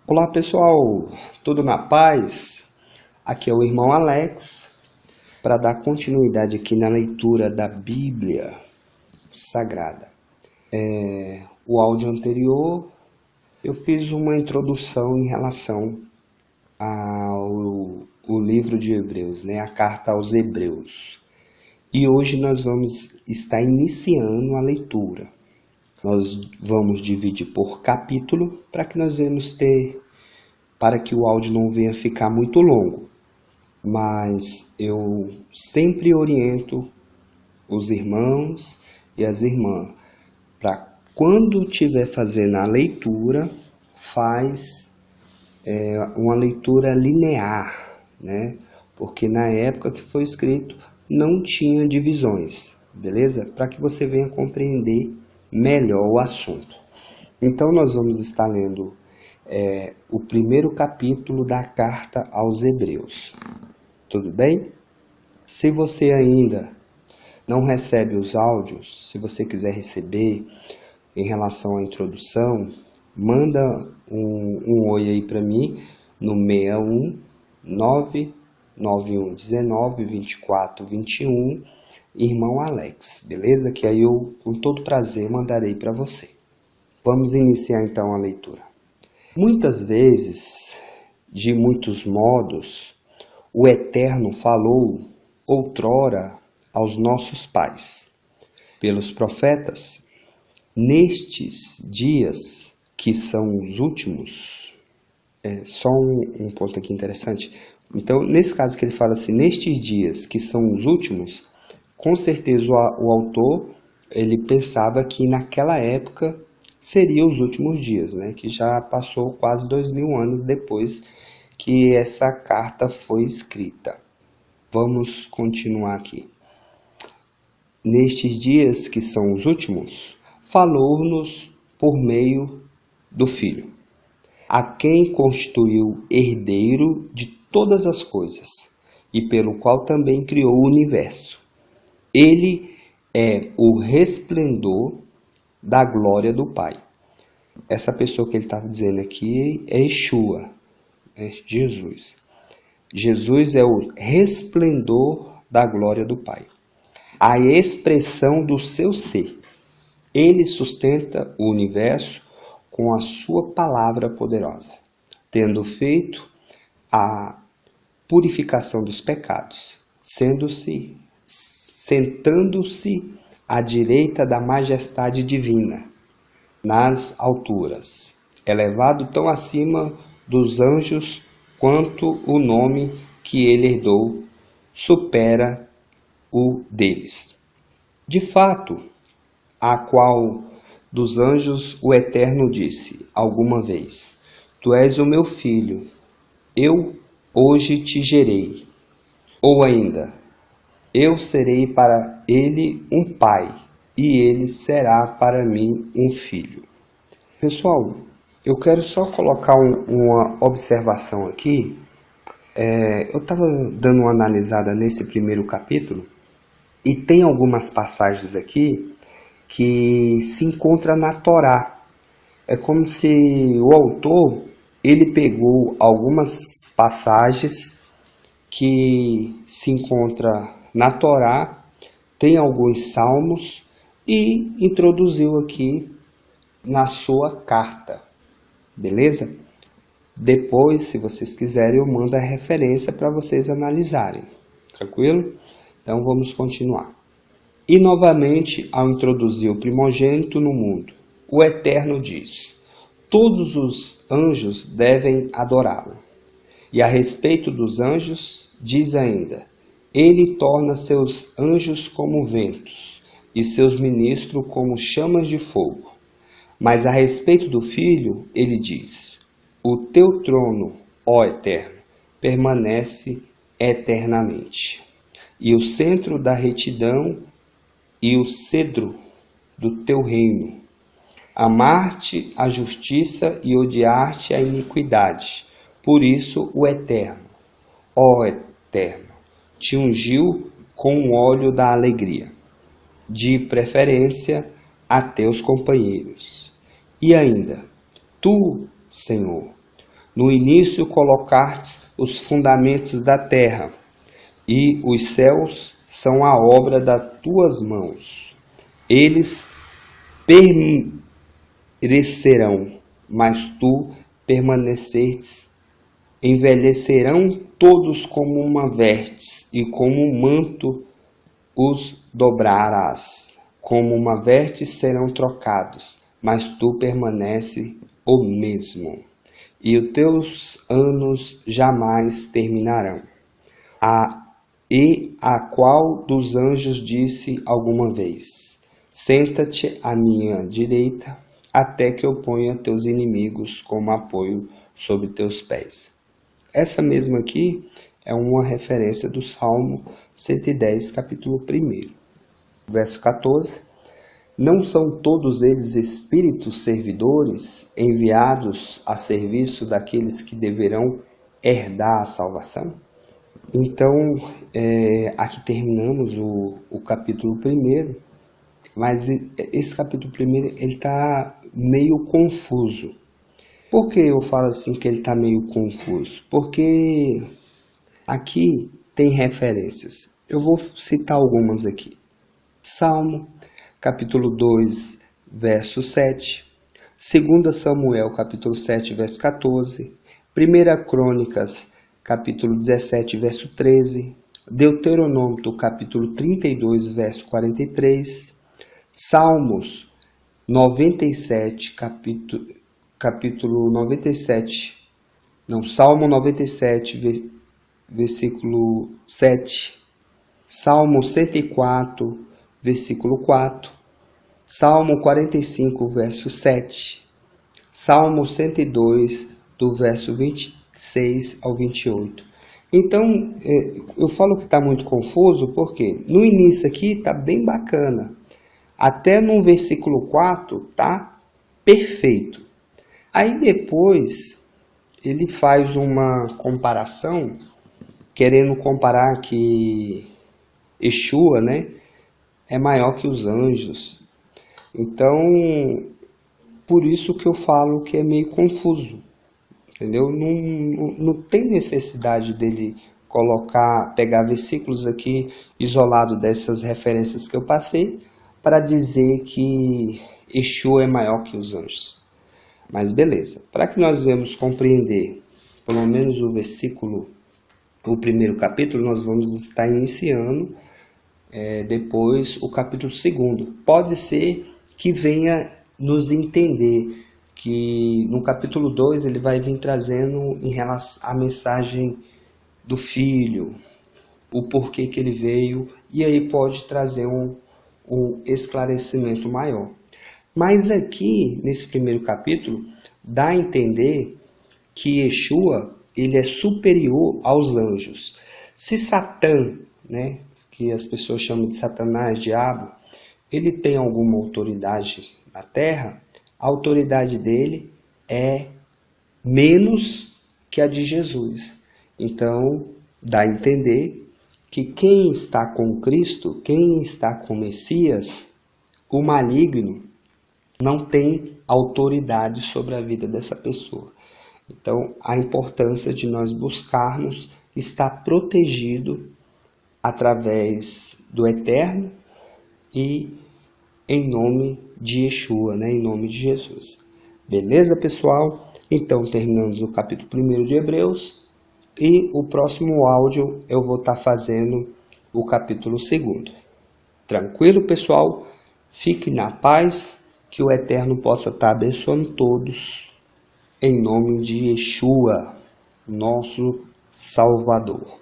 Olá pessoal, tudo na paz? Aqui é o irmão Alex para dar continuidade aqui na leitura da Bíblia Sagrada. O áudio anterior eu fiz uma introdução em relação ao livro de Hebreus, a carta aos Hebreus. E hoje nós vamos estar iniciando a leitura. Nós vamos dividir por capítulo para que o áudio não venha ficar muito longo. Mas eu sempre oriento os irmãos e as irmãs para quando estiver fazendo a leitura, faz uma leitura linear, Porque na época que foi escrito não tinha divisões, beleza? Para que você venha compreender melhor o assunto. Então nós vamos estar lendo o primeiro capítulo da carta aos Hebreus. Tudo bem? Se você ainda não recebe os áudios, se você quiser receber em relação à introdução, manda um oi aí para mim no 61 99119 2421, irmão Alex, beleza? Que aí eu, com todo prazer, mandarei para você. Vamos iniciar então a leitura. Muitas vezes, de muitos modos, o Eterno falou outrora aos nossos pais, pelos profetas. Nestes dias que são os últimos, só um ponto aqui interessante. Então, nesse caso que ele fala assim, nestes dias que são os últimos, com certeza o autor ele pensava que naquela época seria os últimos dias, que já passou quase 2000 anos depois que essa carta foi escrita. Vamos continuar aqui. Nestes dias que são os últimos, falou-nos por meio do Filho, a quem constituiu herdeiro de todas as coisas, e pelo qual também criou o universo. Ele é o resplendor da glória do Pai. Essa pessoa que ele está dizendo aqui é Yeshua, é Jesus. Jesus é o resplendor da glória do Pai, a expressão do seu ser. Ele sustenta o universo com a sua palavra poderosa, tendo feito a purificação dos pecados, sentando-se à direita da majestade divina, nas alturas, elevado tão acima dos anjos quanto o nome que ele herdou supera o deles. De fato, a qual dos anjos o Eterno disse alguma vez: Tu és o meu filho, eu hoje te gerei. Ou ainda, eu serei para ele um pai, e ele será para mim um filho. Pessoal, eu quero só colocar uma observação aqui. Eu estava dando uma analisada nesse primeiro capítulo, e tem algumas passagens aqui que se encontram na Torá. É como se o autor ele pegou algumas passagens que se encontram na Torá, tem alguns salmos, e introduziu aqui na sua carta, beleza? Depois, se vocês quiserem, eu mando a referência para vocês analisarem, tranquilo? Então vamos continuar. E novamente, ao introduzir o primogênito no mundo, o Eterno diz: todos os anjos devem adorá-lo. E a respeito dos anjos, diz ainda: ele torna seus anjos como ventos, e seus ministros como chamas de fogo. Mas a respeito do Filho, ele diz: o teu trono, ó Eterno, permanece eternamente, e o centro da retidão e o cedro do teu reino. Amar-te a justiça e odiar-te a iniquidade. Por isso o Eterno, ó Eterno, te ungiu com o óleo da alegria, de preferência a teus companheiros. E ainda, tu, Senhor, No início colocastes os fundamentos da terra, e os céus são a obra das tuas mãos. Eles perecerão, mas tu permaneceres. Envelhecerão todos como uma vestes, e como um manto os dobrarás. Como uma veste serão trocados, mas tu permanece o mesmo, e os teus anos jamais terminarão. E a qual dos anjos disse alguma vez: senta-te à minha direita, até que eu ponha teus inimigos como apoio sobre teus pés. Essa mesma aqui é uma referência do Salmo 110, capítulo 1. Verso 14. Não são todos eles espíritos servidores enviados a serviço daqueles que deverão herdar a salvação? Então, aqui terminamos o capítulo 1, mas esse capítulo 1 ele está meio confuso. Por que eu falo assim que ele está meio confuso? Porque aqui tem referências. Eu vou citar algumas aqui. Salmo, capítulo 2, verso 7. 2 Samuel, capítulo 7, verso 14. 1 Crônicas, capítulo 17, verso 13. Deuteronômio, capítulo 32, verso 43. Salmos 97, Salmo 97, versículo 7. Salmo 104, versículo 4, Salmo 45, verso 7, Salmo 102, do verso 26 ao 28. Então, eu falo que está muito confuso, porque no início aqui está bem bacana. Até no versículo 4 está perfeito. Aí depois, ele faz uma comparação, querendo comparar que Yeshua, né, é maior que os anjos. Então, por isso que eu falo que é meio confuso, entendeu? Não tem necessidade dele pegar versículos aqui isolados dessas referências que eu passei para dizer que Yeshua é maior que os anjos. Mas beleza, para que nós venhamos compreender pelo menos o primeiro capítulo, nós vamos estar iniciando depois o capítulo 2. Pode ser que venha nos entender que no capítulo 2 ele vai vir trazendo em relação à mensagem do Filho, o porquê que ele veio, e aí pode trazer um esclarecimento maior. Mas aqui, nesse primeiro capítulo, dá a entender que Yeshua ele é superior aos anjos. Se Satã, né, que as pessoas chamam de Satanás, diabo, ele tem alguma autoridade na terra, a autoridade dele é menos que a de Jesus. Então, dá a entender que quem está com Cristo, quem está com Messias, o maligno não tem autoridade sobre a vida dessa pessoa. Então, a importância de nós buscarmos estar protegido através do Eterno e em nome de Yeshua, né? Em nome de Jesus. Beleza, pessoal? Então, terminamos o capítulo 1 de Hebreus e o próximo áudio eu vou estar fazendo o capítulo 2. Tranquilo, pessoal? Fique na paz, que o Eterno possa estar abençoando todos, em nome de Yeshua, nosso Salvador.